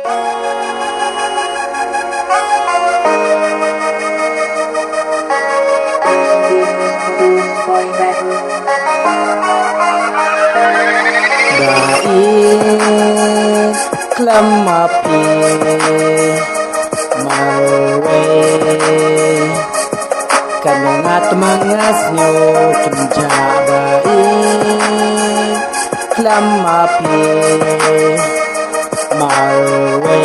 Dait klamapi mawe kanangat mangas nyo kinjabai klamapi mawe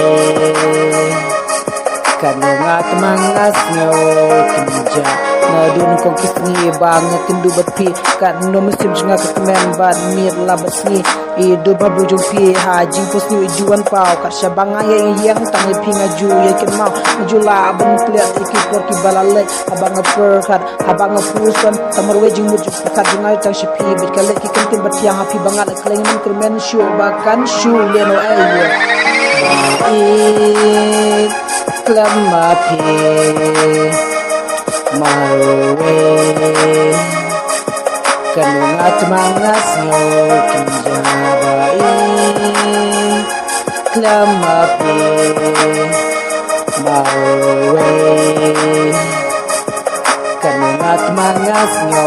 kanangat mangas nyo kinja na dun kong kisni banget kendu batpi kan no musim junga kemen bad mir labat ni idu babu jumpi haji pos ni juan pau kat syabanga yang tangi pinga ju ya ken mau jula ben kliat iki por ki balale abang perkat abang pusan tamar wejing muju kat junga tang shipi bit kale ki kentin bat yang api bangal kleng men kermen shu bakan shu leno ayo it klamapi mawe kanungat mangas nyo kinjabai klamapi mawe kanungat mangas nyo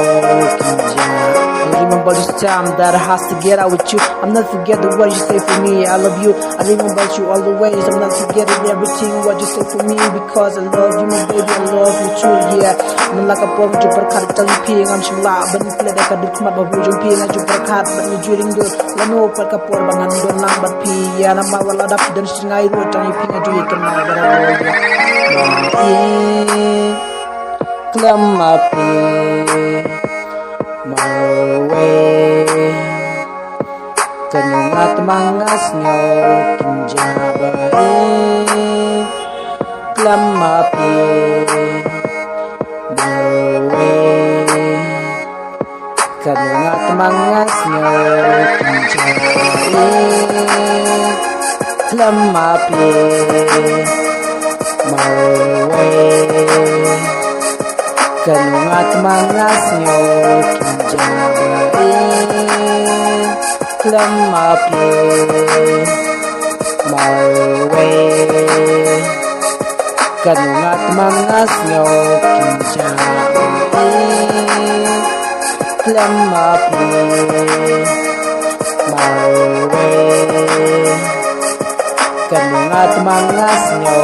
kinjabai. Remember this time that I has to get out with you. I'm not forgetting what you say for me. I love you. I remember you all the ways. I'm not forgetting everything what you say for me because I love you, my baby. I love you too. Yeah. I'm like a bomb. You berkat tali ping. I'm shula. Ben play that kaduk mat babu jumpi. I'm berkat. But me juring do. Lano per kapor bangan don lang bat pi. Yeah. Nama wala dap dan singai ro tali ping aju ikan na berapa. Yeah. Klamapi mawe kanungat mangas nyo kinjabai klamapi mawe kanungat mangas nyo kinjabai klamapi mawe kanungat mangas nyo kinjabai klamapi mawe kanungat mangas nyo kinjabai klamapi mawe kanungat mangas nyo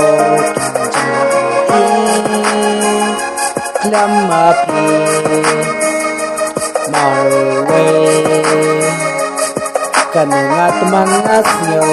kinjabai klamapi mawe kanungat mangas nyo